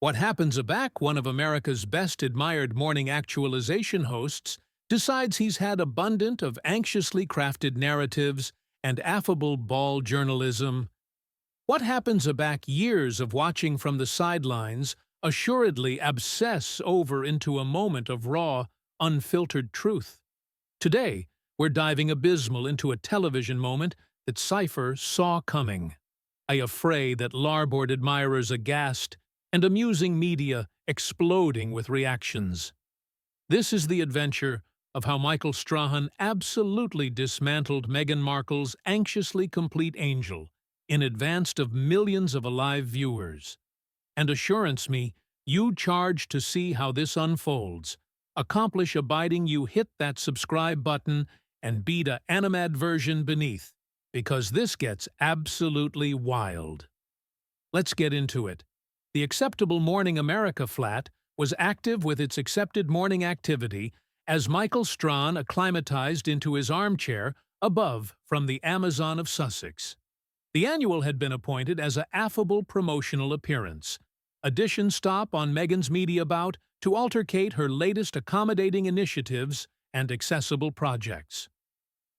What happens aback, one of America's best admired morning actualization hosts, decides he's had abundant of anxiously crafted narratives and affable ball journalism. What happens aback, years of watching from the sidelines assuredly abscess over into a moment of raw, unfiltered truth. Today, we're diving abysmal into a television moment that Cypher saw coming. A affray that larboard admirers aghast and amusing media exploding with reactions. This is the adventure of how Michael Strahan absolutely dismantled Meghan Markle's anxiously complete angel in advance of millions of alive viewers. And assurance me, you charge to see how this unfolds. Accomplish abiding, you hit that subscribe button and beat a animadversion beneath, because this gets absolutely wild. Let's get into it. The Acceptable Morning America flat was active with its accepted morning activity as Michael Strahan acclimatized into his armchair above from the Amazon of Sussex. The annual had been appointed as an affable promotional appearance, addition stop on Meghan's media bout to altercate her latest accommodating initiatives and accessible projects.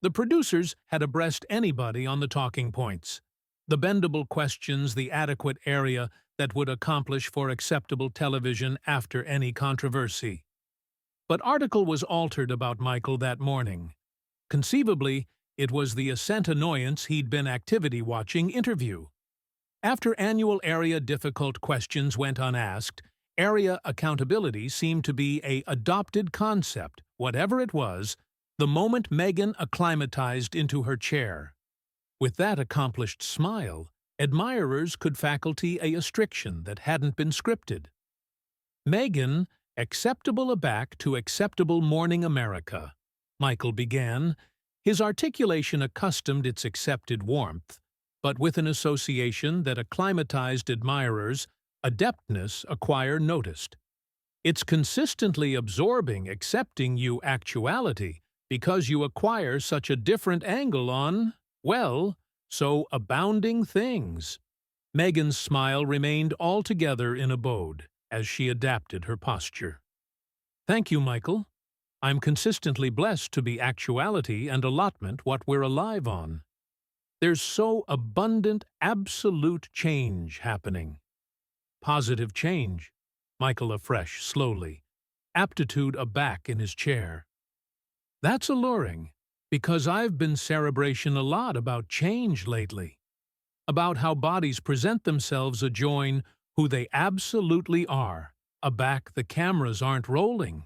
The producers had abreast anybody on the talking points, the bendable questions, the adequate area that would accomplish for acceptable television after any controversy. But article was altered about Michael that morning. Conceivably, it was the assent annoyance he'd been activity watching interview. After annual area difficult questions went unasked, area accountability seemed to be a adopted concept, whatever it was, the moment Meghan acclimatized into her chair. With that accomplished smile, admirers could faculty a restriction that hadn't been scripted. Meghan, acceptable aback to Acceptable Morning America, Michael began, his articulation accustomed its accepted warmth, but with an association that acclimatized admirers' adeptness acquire noticed. It's consistently absorbing accepting you actuality because you acquire such a different angle on, well, so abounding things. Meghan's smile remained altogether in abode as she adapted her posture. Thank you, Michael. I'm consistently blessed to be actuality and allotment what we're alive on. There's so abundant, absolute change happening. Positive change. Michael afresh, slowly. Aptitude aback in his chair. That's alluring, because I've been cerebration a lot about change lately. About how bodies present themselves adjoin who they absolutely are. Aback the cameras aren't rolling.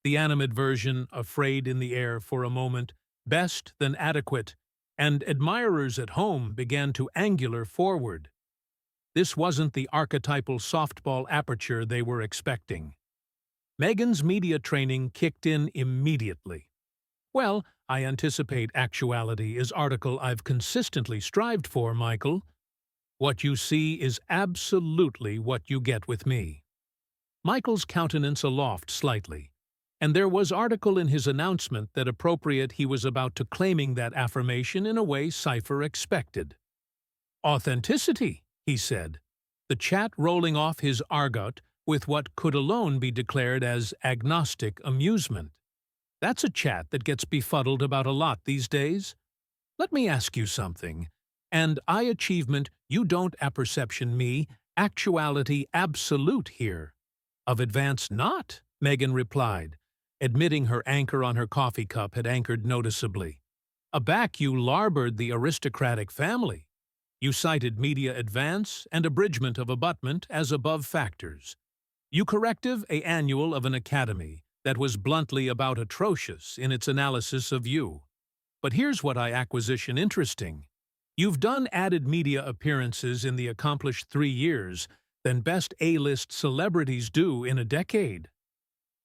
The animadversion, afraid in the air for a moment, best than adequate, and admirers at home began to angular forward. This wasn't the archetypal softball aperture they were expecting. Meghan's media training kicked in immediately. Well, I anticipate actuality is article I've consistently strived for, Michael. What you see is absolutely what you get with me. Michael's countenance aloft slightly, and there was article in his announcement that appropriate he was about to claiming that affirmation in a way Cypher expected. Authenticity, he said, the chat rolling off his argot with what could alone be declared as agnostic amusement. That's a chat that gets befuddled about a lot these days. Let me ask you something. And I achievement, you don't apperception me, actuality absolute here. Of advance not, Meghan replied, admitting her anchor on her coffee cup had anchored noticeably. Aback you larboard the aristocratic family. You cited media advance and abridgment of abutment as above factors. You corrective a annual of an academy that was bluntly about atrocious in its analysis of you. But here's what I acquisition interesting. You've done added media appearances in the accomplished 3 years than best A-list celebrities do in a decade.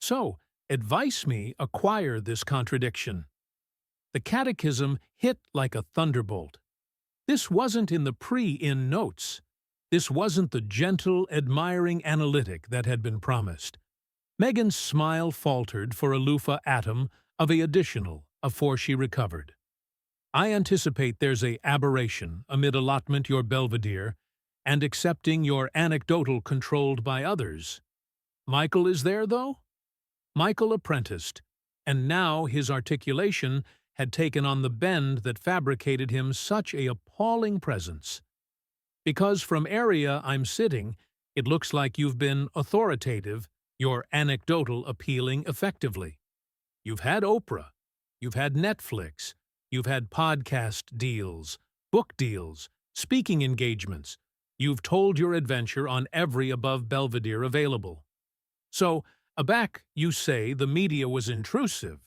So, advise me acquire this contradiction. The catechism hit like a thunderbolt. This wasn't in the pre-in notes. This wasn't the gentle, admiring analytic that had been promised. Meghan's smile faltered for a loofah atom of a additional afore she recovered. I anticipate there's a aberration amid allotment your belvedere, and accepting your anecdotal controlled by others. Michael is there, though? Michael apprenticed, and now his articulation had taken on the bend that fabricated him such a appalling presence. Because from area I'm sitting, it looks like you've been authoritative, your anecdotal appealing effectively. You've had Oprah, you've had Netflix, you've had podcast deals, book deals, speaking engagements. You've told your adventure on every above Belvedere available. So, aback, you say the media was intrusive.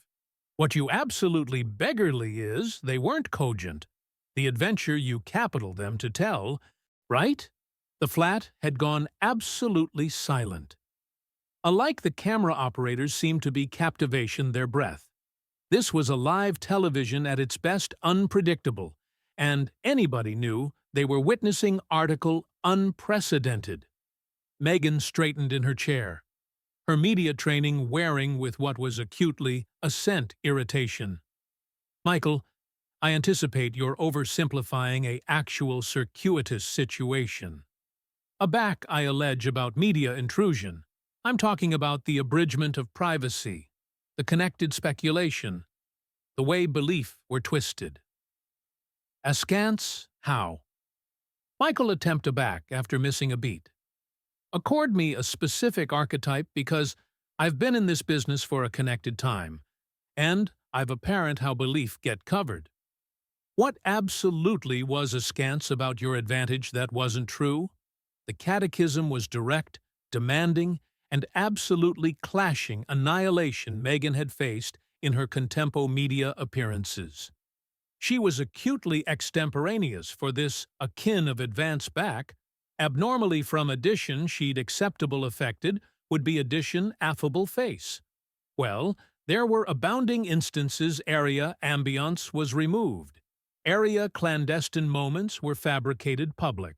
What you absolutely beggarly is they weren't cogent. The adventure you capital them to tell, right? The flat had gone absolutely silent. Alike the camera operators seemed to be captivation their breath. This was a live television at its best unpredictable, and anybody knew they were witnessing article unprecedented. Meghan straightened in her chair, her media training wearing with what was acutely a scent irritation. Michael, I anticipate you're oversimplifying a actual circuitous situation. Aback, I allege, about media intrusion. I'm talking about the abridgment of privacy, the connected speculation, the way belief were twisted. Askance, how? Michael attempt aback after missing a beat. Accord me a specific archetype because I've been in this business for a connected time, and I've apparent how belief get covered. What absolutely was askance about your advantage that wasn't true? The catechism was direct, demanding, and absolutely clashing annihilation Meghan had faced in her contempo media appearances. She was acutely extemporaneous for this akin of advance back. Abnormally from addition she'd acceptable affected would be addition affable face. Well, there were abounding instances area ambience was removed. Area clandestine moments were fabricated public.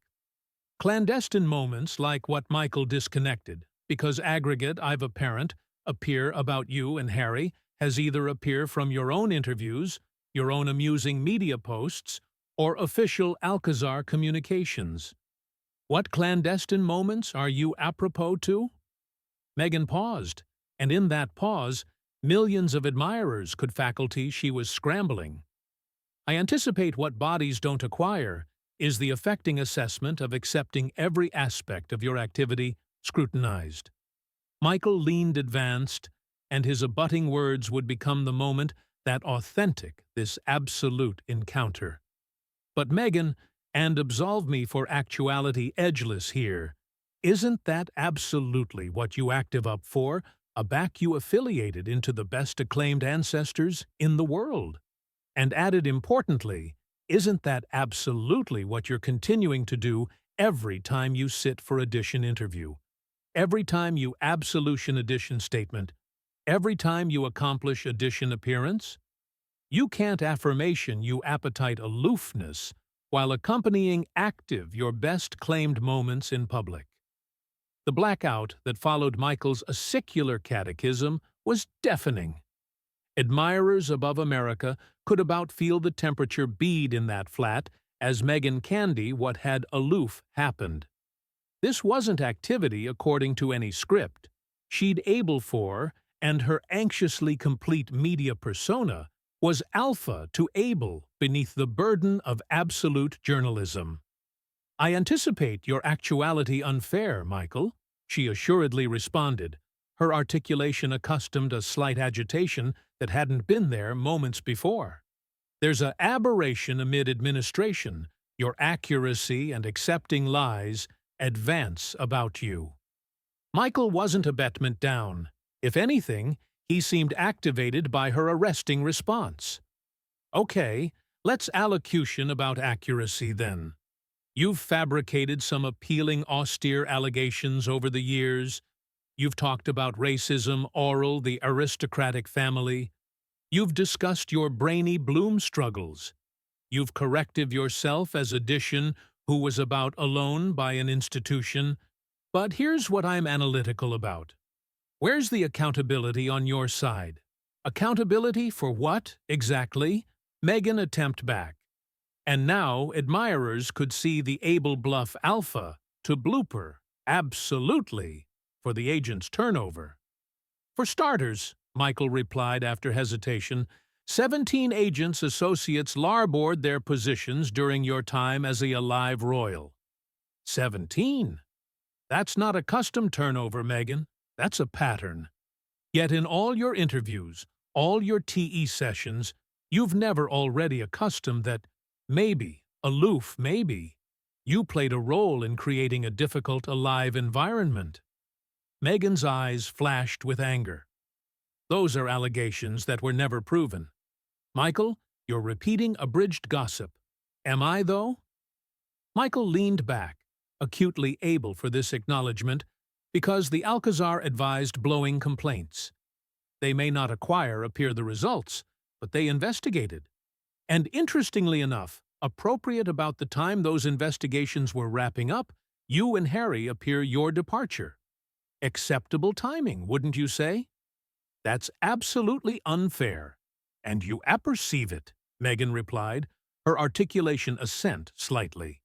Clandestine moments like what Michael disconnected, because aggregate I've apparent appear about you and Harry has either appear from your own interviews, your own amusing media posts, or official Alcazar communications. What clandestine moments are you apropos to? Meghan paused, and in that pause, millions of admirers could faculty she was scrambling. I anticipate what bodies don't acquire is the affecting assessment of accepting every aspect of your activity scrutinized. Michael leaned advanced, and his abutting words would become the moment that authentic this absolute encounter. But Meghan, and absolve me for actuality edgeless here, isn't that absolutely what you active up for, a back you affiliated into the best acclaimed ancestors in the world? And added importantly, isn't that absolutely what you're continuing to do every time you sit for audition interview? Every time you absolution audition statement? Every time you accomplish audition appearance? You can't affirmation you appetite aloofness while accompanying active your best claimed moments in public. The blackout that followed Michael's acicular catechism was deafening. Admirers above America could about feel the temperature bead in that flat as Meghan candy what had aloof happened. This wasn't activity according to any script. She'd able for, and her anxiously complete media persona was alpha to able beneath the burden of absolute journalism. I anticipate your actuality unfair, Michael, she assuredly responded, her articulation accustomed a slight agitation that hadn't been there moments before. There's a aberration amid administration, your accuracy and accepting lies advance about you. Michael wasn't abatement down. If anything, he seemed activated by her arresting response. Okay, let's allocution about accuracy then. You've fabricated some appealing austere allegations over the years. You've talked about racism, oral, the aristocratic family. You've discussed your brainy Bloom struggles. You've corrected yourself as addition who was about alone by an institution. But here's what I'm analytical about. Where's the accountability on your side? Accountability for what, exactly? Meghan attempt back. And now admirers could see the able bluff alpha to blooper, absolutely, for the agent's turnover. For starters, Michael replied after hesitation, 17 agents associates larboard their positions during your time as a alive royal. 17? That's not a custom turnover, Meghan. That's a pattern. Yet in all your interviews, all your TE sessions, you've never already accustomed that maybe, aloof maybe, you played a role in creating a difficult, alive environment. Meghan's eyes flashed with anger. Those are allegations that were never proven. Michael, you're repeating abridged gossip. Am I, though? Michael leaned back, acutely able for this acknowledgement, because the Alcazar advised blowing complaints. They may not appear the results, but they investigated. And interestingly enough, appropriate about the time those investigations were wrapping up, you and Harry appear your departure. Acceptable timing, wouldn't you say? That's absolutely unfair, and you apperceive it, Meghan replied, her articulation assent slightly.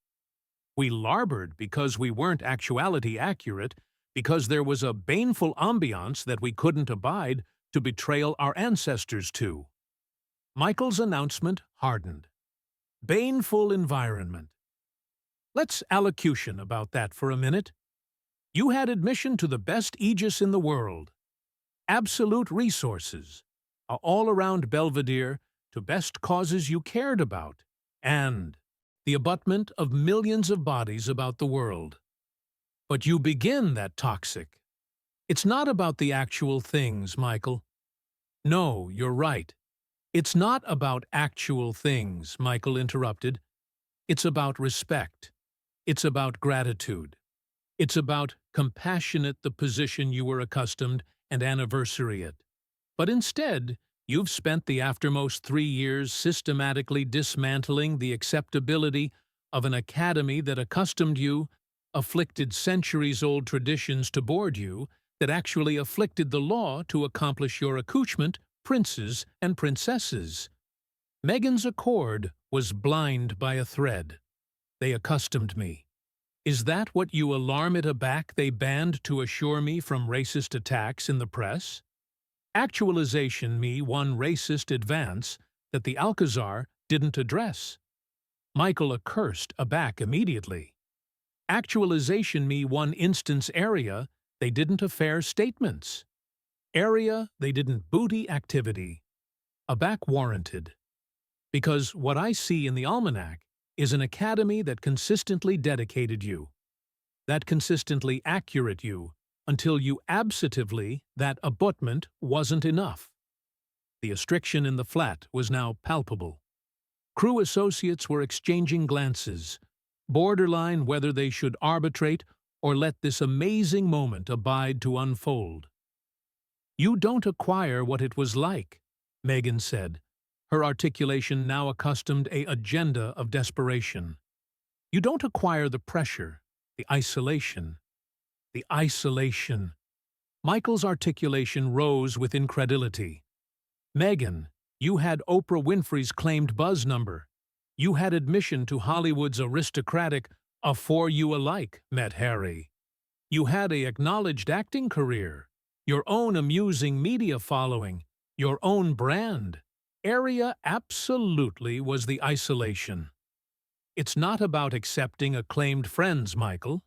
We larboard because we weren't actuality accurate, because there was a baneful ambiance that we couldn't abide to betrayal our ancestors to. Michael's announcement hardened. Baneful environment. Let's allocution about that for a minute. You had admission to the best aegis in the world. Absolute resources, a all-around belvedere to best causes you cared about, and the abutment of millions of bodies about the world. But you begin that toxic. It's not about the actual things, Michael. No, you're right. It's not about actual things, Michael interrupted. It's about respect. It's about gratitude. It's about compassionate the position you were accustomed and anniversary it. But instead, you've spent the aftermost 3 years systematically dismantling the acceptability of an academy that accustomed you, afflicted centuries-old traditions to board you, that actually afflicted the law to accomplish your accouchement, princes and princesses. Meghan's accord was blind by a thread. They accustomed me. Is that what you alarm it aback they banned to assure me from racist attacks in the press? Actualization me one racist advance that the Alcazar didn't address. Michael accursed aback immediately. Actualization me one instance area they didn't affair statements. Area they didn't booty activity. Aback warranted. Because what I see in the almanac is an academy that consistently dedicated you, that consistently accurate you, until you absentively that abutment wasn't enough. The restriction in the flat was now palpable. Crew associates were exchanging glances, borderline whether they should arbitrate or let this amazing moment abide to unfold. You don't acquire what it was like, Meghan said, her articulation now accustomed a agenda of desperation. You don't acquire the pressure, the isolation. The isolation. Michael's articulation rose with incredulity. Meghan, you had Oprah Winfrey's claimed buzz number. You had admission to Hollywood's aristocratic afore you alike met Harry. You had a acknowledged acting career, your own amusing media following, your own brand. Area absolutely was the isolation. It's not about accepting acclaimed friends, Michael.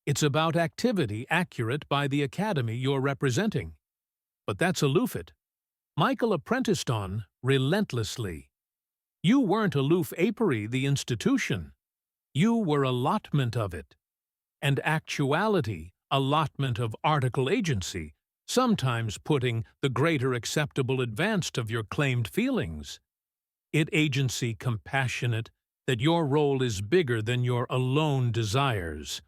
It's about activity accurate by the academy you're representing. But that's aloof it. Michael apprenticed on relentlessly. You weren't aloof apery the institution. You were allotment of it. And actuality, allotment of article agency, sometimes putting the greater acceptable advanced of your claimed feelings. It agency compassionate that your role is bigger than your alone desires.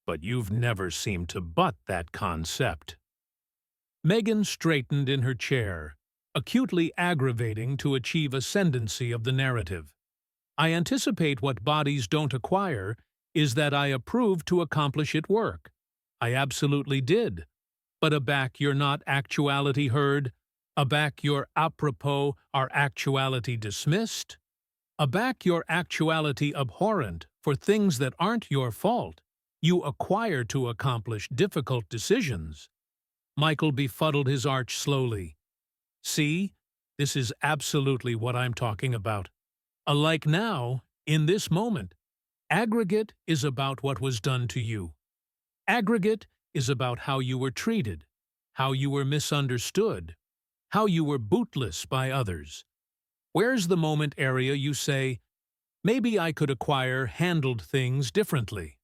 But you've never seemed to butt that concept. Meghan straightened in her chair, acutely aggravating to achieve ascendancy of the narrative. I anticipate what bodies don't acquire is that I approved to accomplish it work. I absolutely did. But aback you're not actuality heard, aback you're apropos are actuality dismissed. Aback your actuality abhorrent for things that aren't your fault. You acquire to accomplish difficult decisions. Michael befuddled his arch slowly. See, this is absolutely what I'm talking about. Alike now, in this moment. Aggregate is about what was done to you. Aggregate is about how you were treated, how you were misunderstood, how you were bootless by others. Where's the moment area you say, maybe I could handled things differently?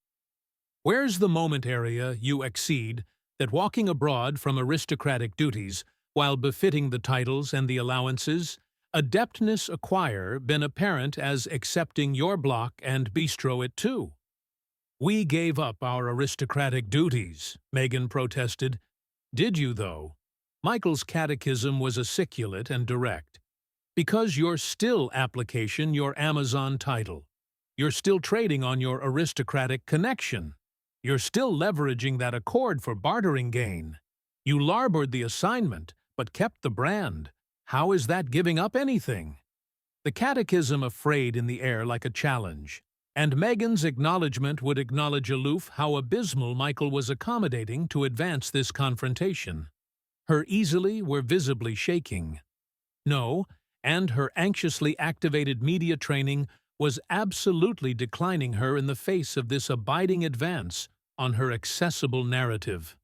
Where's the moment area you exceed that walking abroad from aristocratic duties, while befitting the titles and the allowances, adeptness acquire been apparent as accepting your block and bistro it too? We gave up our aristocratic duties, Meghan protested. Did you, though? Michael's catechism was aciculate and direct. Because you're still application your Amazon title. You're still trading on your aristocratic connection. You're still leveraging that accord for bartering gain. You larboard the assignment, but kept the brand. How is that giving up anything? The catechism affrayed in the air like a challenge, and Meghan's acknowledgement would acknowledge aloof how abysmal Michael was accommodating to advance this confrontation. Her easily were visibly shaking. No, and her anxiously activated media training was absolutely declining her in the face of this abiding advance on her accessible narrative.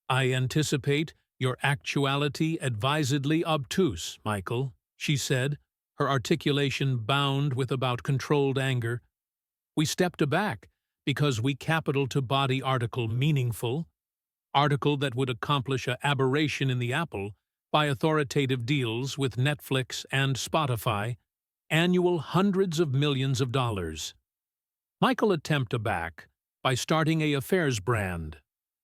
I anticipate your actuality advisedly obtuse, Michael, she said, her articulation bound with about controlled anger. We stepped aback because we capital to body article meaningful, article that would accomplish a aberration in the apple by authoritative deals with Netflix and Spotify, annual hundreds of millions of dollars. Michael attempt aback by starting a affairs brand.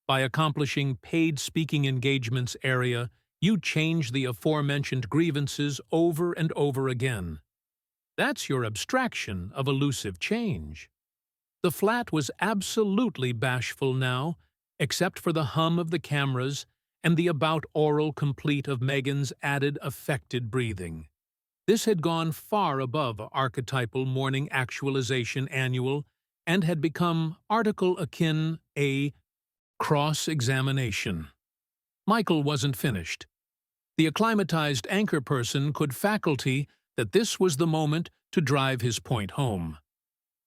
By accomplishing paid speaking engagements area, you change the aforementioned grievances over and over again. That's your abstraction of elusive change. The flat was absolutely bashful now, except for the hum of the cameras and the about oral complete of Meghan's added affected breathing. This had gone far above archetypal morning actualization annual and had become article akin a cross-examination. Michael wasn't finished. The acclimatized anchor person could faculty that this was the moment to drive his point home.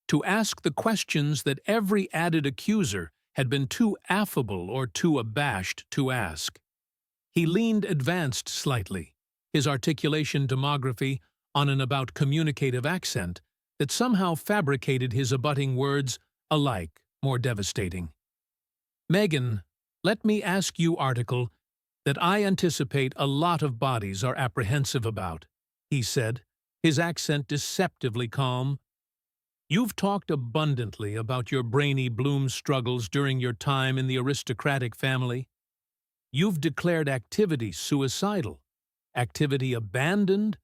To ask the questions that every added accuser had been too affable or too abashed to ask. He leaned advanced slightly, his articulation demography on an about communicative accent that somehow fabricated his abutting words alike more devastating. Meghan, let me ask you article that I anticipate a lot of bodies are apprehensive about, he said, his accent deceptively calm. You've talked abundantly about your brainy bloom struggles during your time in the aristocratic family. You've declared activity suicidal, activity abandoned,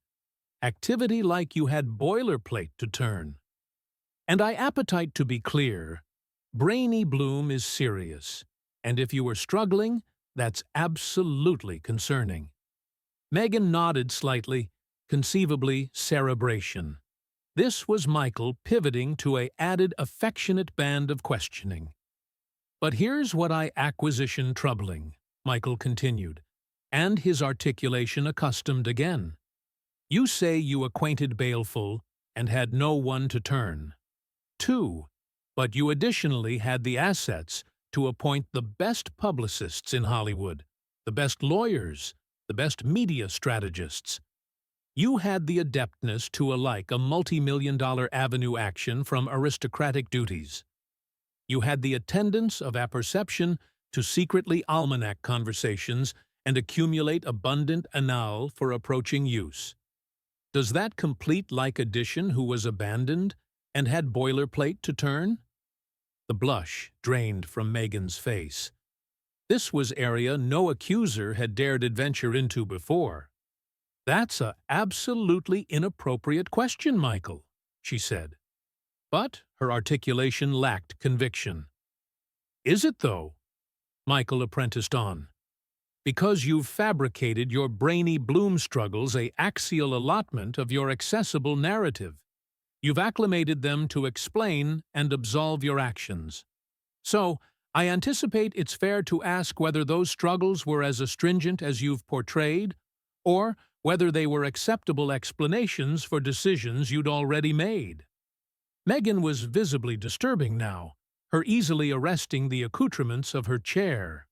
activity like you had boilerplate to turn. And I appetite to be clear, brainy bloom is serious, and if you were struggling, that's absolutely concerning. Meghan nodded slightly, conceivably cerebration. This was Michael pivoting to a added affectionate band of questioning. But here's what I acquisition troubling, Michael continued, and his articulation accustomed again. You say you acquainted Baleful and had no one to turn. 2. But you additionally had the assets to appoint the best publicists in Hollywood, the best lawyers, the best media strategists. You had the adeptness to alike a multi-million-dollar avenue action from aristocratic duties. You had the attendance of apperception to secretly almanac conversations and accumulate abundant annal for approaching use. Does that complete like addition who was abandoned and had boilerplate to turn? The blush drained from Meghan's face. This was area no accuser had dared adventure into before. That's a absolutely inappropriate question, Michael, she said. But her articulation lacked conviction. Is it, though? Michael apprenticed on. Because you've fabricated your brainy bloom struggles a axial allotment of your accessible narrative. You've acclimated them to explain and absolve your actions. So, I anticipate it's fair to ask whether those struggles were as astringent as you've portrayed, or whether they were acceptable explanations for decisions you'd already made. Meghan was visibly disturbing now, her easily arresting the accoutrements of her chair.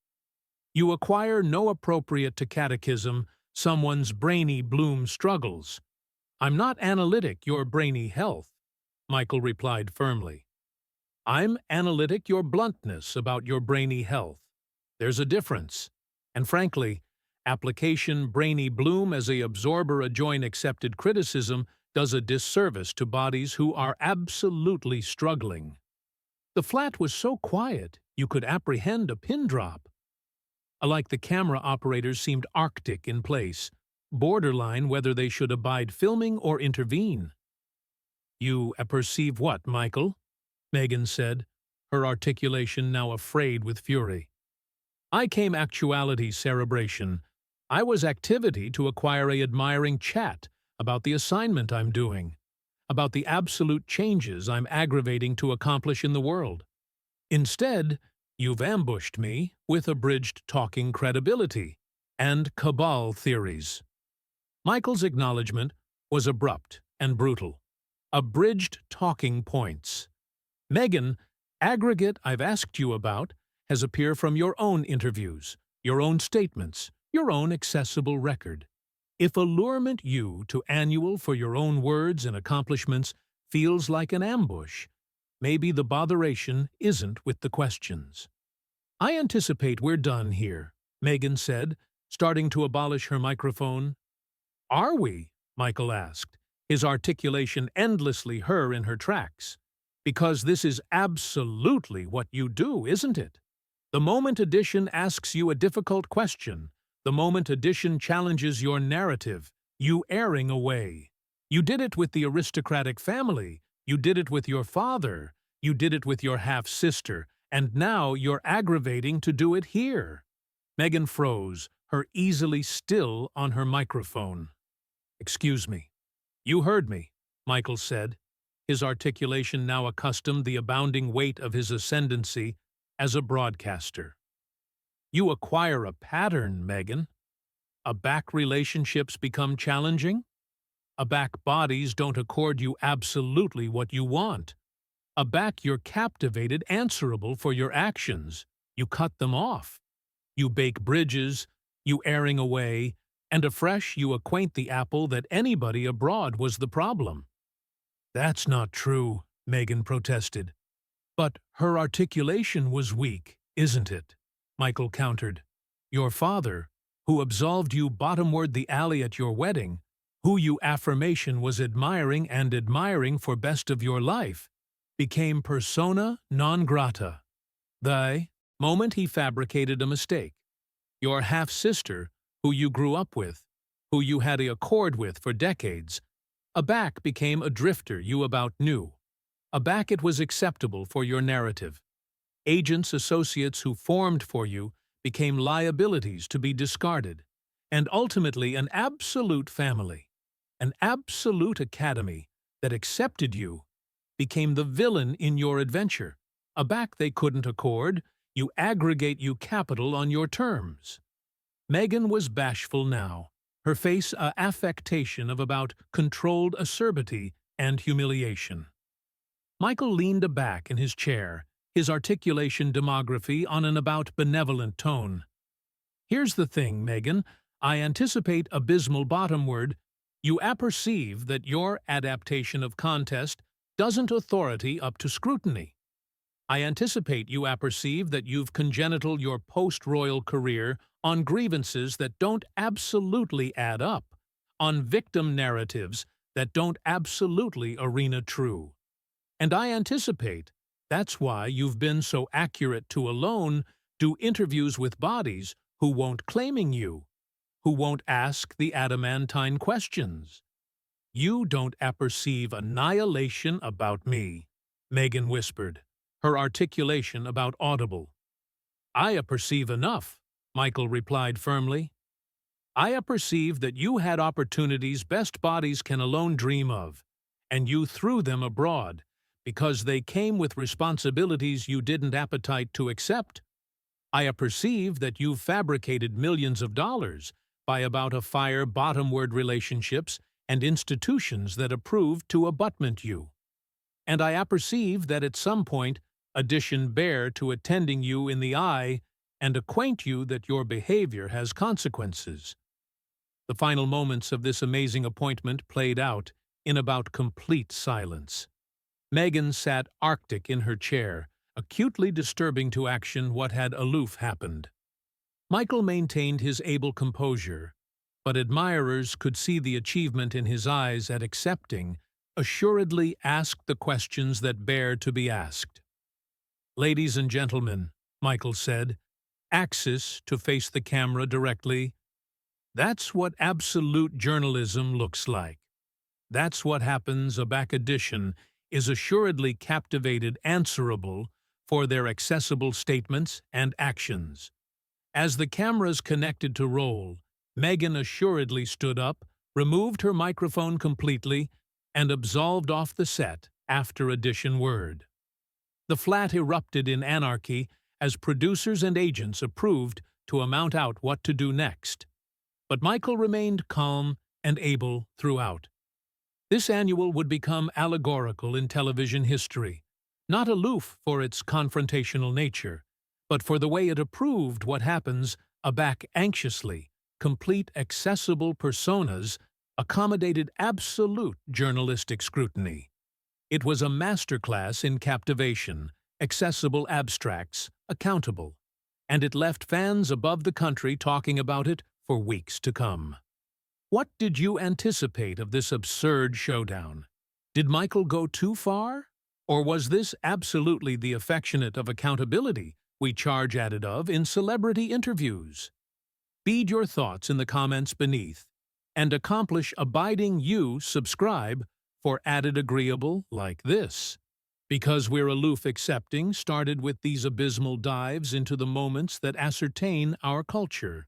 You acquire no appropriate to catechism someone's brainy bloom struggles. I'm not analytic your brainy health, Michael replied firmly. I'm analytic your bluntness about your brainy health. There's a difference. And frankly, application brainy bloom as a absorber adjoin accepted criticism does a disservice to bodies who are absolutely struggling. The flat was so quiet you could apprehend a pin drop. Alike the camera operators seemed arctic in place, borderline whether they should abide filming or intervene. You perceive what, Michael? Meghan said, her articulation now afrayed with fury. I came actuality cerebration. I was activity to acquire a admiring chat about the assignment I'm doing, about the absolute changes I'm aggravating to accomplish in the world. Instead, you've ambushed me with abridged talking credibility and cabal theories. Michael's acknowledgement was abrupt and brutal. Abridged talking points. Meghan, aggregate I've asked you about has appeared from your own interviews, your own statements, your own accessible record. If allurement you to annual for your own words and accomplishments feels like an ambush, maybe the botheration isn't with the questions. I anticipate we're done here, Meghan said, starting to abolish her microphone. Are we? Michael asked, his articulation endlessly her in her tracks. Because this is absolutely what you do, isn't it? The moment edition asks you a difficult question, the moment edition challenges your narrative, you erring away. You did it with the aristocratic family, you did it with your father, you did it with your half-sister, and now you're aggravating to do it here. Meghan froze, her easily still on her microphone. Excuse me. You heard me, Michael said, his articulation now accustomed the abounding weight of his ascendancy as a broadcaster. You acquire a pattern, Meghan. Aback relationships become challenging. Aback bodies don't accord you absolutely what you want. Aback you're captivated, answerable for your actions. You cut them off. You bake bridges, you erring away, and afresh you acquaint the apple that anybody abroad was the problem. That's not true, Meghan protested. But her articulation was weak, isn't it? Michael countered. Your father, who absolved you bottomward the alley at your wedding, who you affirmation was admiring and admiring for best of your life, became persona non grata. The moment he fabricated a mistake. Your half-sister, who you grew up with, who you had a accord with for decades, aback became a drifter you about knew. Aback it was acceptable for your narrative. Agents, associates who formed for you became liabilities to be discarded, and ultimately an absolute family, an absolute academy that accepted you, became the villain in your adventure. Aback they couldn't accord, you aggregate you capital on your terms. Meghan was bashful now, her face a affectation of about controlled acerbity and humiliation. Michael leaned aback in his chair, his articulation demography on an about benevolent tone. Here's the thing, Meghan, I anticipate abysmal bottomward. You apperceive that your adaptation of contest doesn't authority up to scrutiny. I anticipate you apperceive that you've congenital your post-royal career on grievances that don't absolutely add up, on victim narratives that don't absolutely arena true. And I anticipate that's why you've been so accurate to alone do interviews with bodies who won't claiming you, who won't ask the adamantine questions. You don't apperceive annihilation about me, Meghan whispered, her articulation about audible. I apperceive enough, Michael replied firmly. I apperceive that you had opportunities best bodies can alone dream of, and you threw them abroad because they came with responsibilities you didn't appetite to accept. I perceive that you've fabricated millions of dollars by about a fire bottomward relationships and institutions that approved to abutment you. And I apperceive that at some point addition bear to attending you in the eye and acquaint you that your behavior has consequences. The final moments of this amazing appointment played out in about complete silence. Meghan sat arctic in her chair, acutely disturbing to action what had aloof happened. Michael maintained his able composure, but admirers could see the achievement in his eyes at accepting, assuredly asked the questions that bear to be asked. "Ladies and gentlemen," Michael said, axis to face the camera directly, "that's what absolute journalism looks like. That's what happens. A back edition is assuredly captivated answerable for their accessible statements and actions." As the cameras connected to roll, Meghan assuredly stood up, removed her microphone completely, and absolved off the set after addition word. The flat erupted in anarchy as producers and agents approved to amount out what to do next. But Michael remained calm and able throughout. This annual would become allegorical in television history, not aloof for its confrontational nature, but for the way it approved what happens aback anxiously, complete accessible personas accommodated absolute journalistic scrutiny. It was a masterclass in captivation, accessible abstracts, accountable, and it left fans above the country talking about it for weeks to come. What did you anticipate of this absurd showdown? Did Michael go too far? Or was this absolutely the affectionate of accountability we charge at it of in celebrity interviews? Feed your thoughts in the comments beneath, and accomplish abiding you subscribe for added agreeable like this. Because we're aloof accepting started with these abysmal dives into the moments that ascertain our culture.